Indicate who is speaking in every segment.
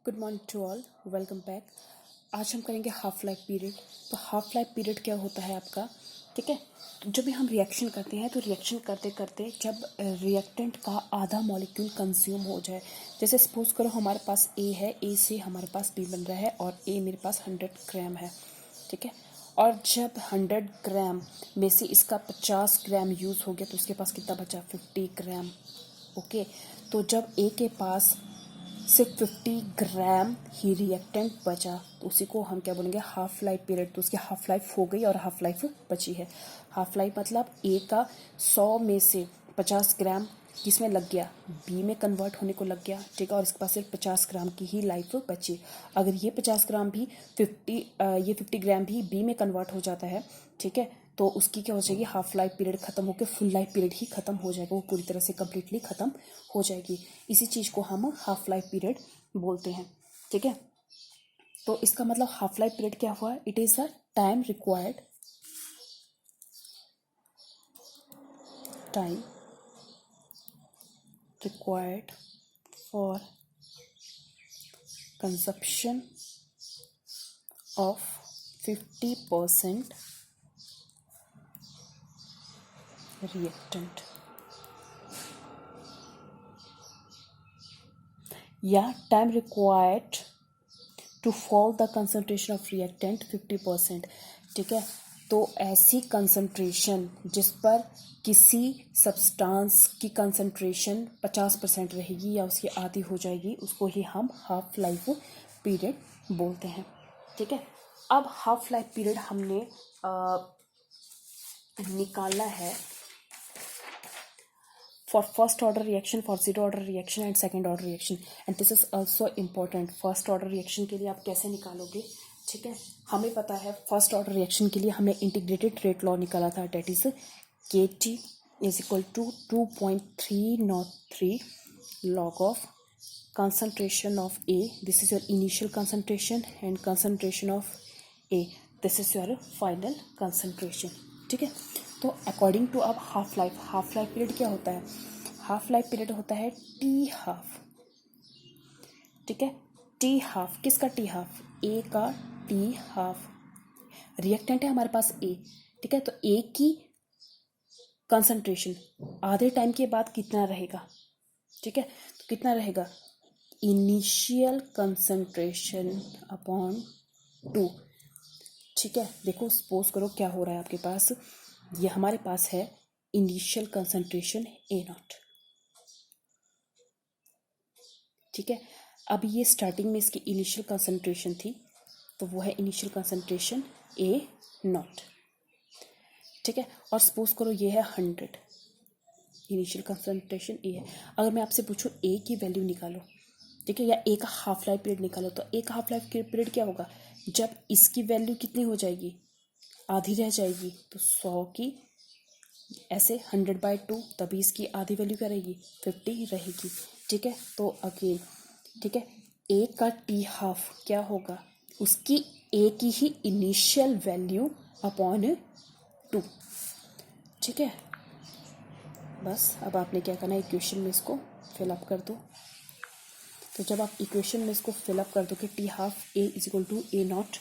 Speaker 1: Good morning to all, welcome back. आज हम करेंगे हाफ लाइफ पीरियड। तो हाफ लाइफ पीरियड क्या होता है आपका, ठीक है। तो जब भी हम रिएक्शन करते हैं तो रिएक्शन करते करते जब रिएक्टेंट का आधा मॉलिक्यूल कंज्यूम हो जाए, जैसे सपोज करो हमारे पास ए है, ए से हमारे पास बी बन रहा है और ए मेरे पास 100 ग्राम है, ठीक है। और जब 100 ग्राम में से इसका 50 ग्राम यूज़ हो गया तो उसके पास कितना बचा, 50 ग्राम। ओके, तो जब ए के पास सिर्फ 50 ग्राम ही रिएक्टेंट बचा तो उसी को हम क्या बोलेंगे, हाफ लाइफ पीरियड। तो उसकी हाफ लाइफ हो गई और हाफ लाइफ बची है। हाफ लाइफ मतलब ए का 100 में से 50 ग्राम किसमें लग गया, बी में कन्वर्ट होने को लग गया, ठीक है। और इसके पास सिर्फ 50 ग्राम की ही लाइफ बची। अगर ये 50 ग्राम भी 50 ग्राम भी बी में कन्वर्ट हो जाता है, ठीक है, तो उसकी क्या हो जाएगी, हाफ लाइफ पीरियड खत्म होकर फुल लाइफ पीरियड ही खत्म हो जाएगा, वो पूरी तरह से कम्प्लीटली खत्म हो जाएगी। इसी चीज़ को हम हाफ लाइफ पीरियड बोलते हैं, ठीक है। तो इसका मतलब हाफ लाइफ पीरियड क्या हुआ, it is a time required for consumption of 50% reactant, या time required to fall the concentration of reactant 50%, ठीक है। तो ऐसी कंसनट्रेशन जिस पर किसी सब्सटेंस की कंसनट्रेशन 50% रहेगी या उसकी आधी हो जाएगी, उसको ही हम हाफ लाइफ पीरियड बोलते हैं, ठीक है। अब हाफ लाइफ पीरियड हमने निकालना है for first order reaction, for zero order reaction and second order reaction, and this is also important। first order reaction के लिए आप कैसे निकालोगे, ठीक है। हमें पता है फर्स्ट ऑर्डर रिएक्शन के लिए हमने इंटीग्रेटेड रेट लॉ निकाला था, that is KT is equal to 2.303 log of concentration of A, this is your initial concentration, and concentration of A, this is your final concentration, ठीक है। तो according to अब half life period क्या होता है, half life period होता है T half, ठीक है। टी हाफ किसका, टी हाफ ए का टी हाफ। रिएक्टेंट है हमारे पास ए, ठीक है। तो ए की कंसंट्रेशन आधे टाइम के बाद कितना रहेगा, ठीक है। तो कितना रहेगा, इनिशियल कंसंट्रेशन अपॉन 2, ठीक है। देखो सपोज करो क्या हो रहा है आपके पास, ये हमारे पास है इनिशियल कंसंट्रेशन A0, ठीक है। अब ये स्टार्टिंग में इसकी इनिशियल कंसंट्रेशन थी, तो वो है इनिशियल कंसंट्रेशन A0, ठीक है। और सपोज करो ये है 100, इनिशियल कंसंट्रेशन A है। अगर मैं आपसे पूछूं A की वैल्यू निकालो, ठीक है, या A का हाफ लाइफ पीरियड निकालो, तो A का हाफ लाइफ पीरियड क्या होगा, जब इसकी वैल्यू कितनी हो जाएगी, आधी रह जाएगी, तो 100 की ऐसे 100/2, तभी इसकी आधी वैल्यू क्या रहेगी, 50 रहेगी, ठीक है। तो अगेन, ठीक है, ए का टी हाफ क्या होगा, उसकी ए की ही इनिशियल वैल्यू अपॉन 2, ठीक है। बस अब आपने क्या करना है, इक्वेशन में इसको फिलअप कर दो। तो जब आप इक्वेशन में इसको फिलअप कर दो कि T half A is equal to A0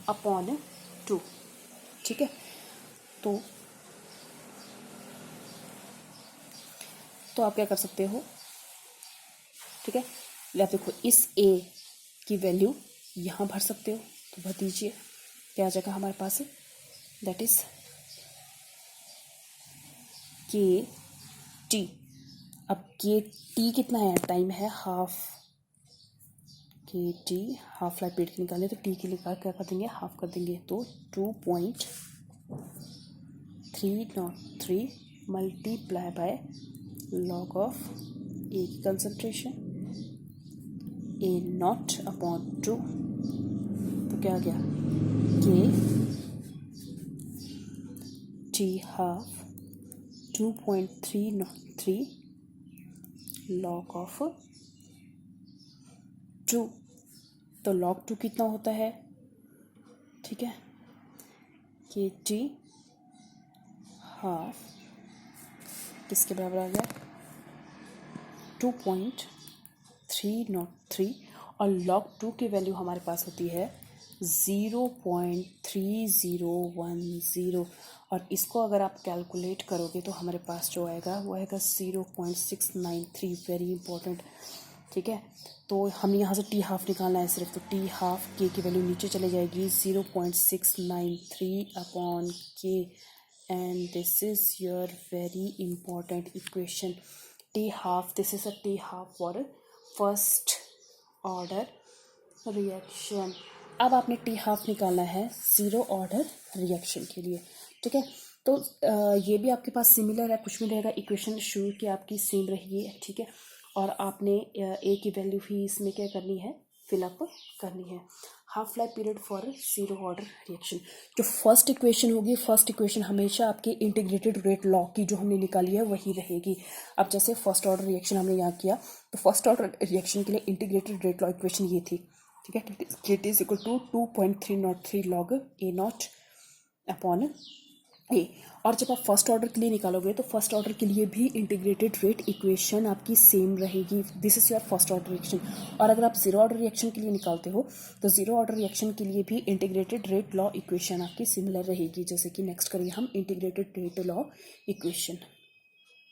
Speaker 1: upon 2, ठीक है। तो आप क्या कर सकते हो, ठीक है, आप देखो इस A की वैल्यू यहाँ भर सकते हो, तो भर दीजिए, क्या आ जाएगा हमारे पास, दैट इज KT। अब KT कितना है, टाइम है half, KT half life period निकालें तो T के लिए क्या कर देंगे, हाफ कर देंगे, तो 2.303 multiply by log of A की कंसंट्रेशन A0 अपॉन 2, तो क्या आ गया, KT हाफ 2.303 log ऑफ 2, तो log 2 कितना होता है, ठीक है। KT हाफ किसके बराबर आ गया, 2.303 0.303 और log 2 की वैल्यू हमारे पास होती है 0.3010 और इसको अगर आप कैलकुलेट करोगे तो हमारे पास जो आएगा वो आएगा 0.693, वेरी इंपॉर्टेंट। ठीक है, तो हमने यहाँ से टी हाफ निकालना है सिर्फ, तो टी हाफ के की वैल्यू नीचे चले जाएगी 0.693 अपॉन के, and this is your very important equation T half. This is a T half for first order reaction. अब आपने टी हाफ निकालना है ज़ीरो ऑर्डर रिएक्शन के लिए। ठीक है, तो ये भी आपके पास सिमिलर है, कुछ भी रहेगा, इक्वेशन शुरू की आपकी सेम रहेगी। ठीक है, और आपने ए की वैल्यू भी इसमें क्या करनी है, फिलअप करनी है। Half life period for zero order reaction, जो फर्स्ट इक्वेशन होगी, फर्स्ट इक्वेशन हमेशा आपकी इंटीग्रेटेड रेट लॉ की जो हमने निकाली है वही रहेगी। अब जैसे फर्स्ट ऑर्डर रिएक्शन हमने यहाँ किया, तो फर्स्ट ऑर्डर रिएक्शन के लिए इंटीग्रेटेड रेट लॉ इक्वेशन ये थी। ठीक है, Kt is equal to 2.303 log A naught upon A. और जब आप फर्स्ट ऑर्डर के लिए निकालोगे तो फर्स्ट ऑर्डर के लिए भी इंटीग्रेटेड रेट इक्वेशन आपकी सेम रहेगी। This is your first order reaction. और अगर आप जीरो ऑर्डर रिएक्शन के लिए निकालते हो तो जीरो ऑर्डर रिएक्शन के लिए भी इंटीग्रेटेड रेट लॉ इक्वेशन आपकी सिमिलर रहेगी। जैसे कि नेक्स्ट करिए हम इंटीग्रेटेड रेट लॉ इक्वेशन।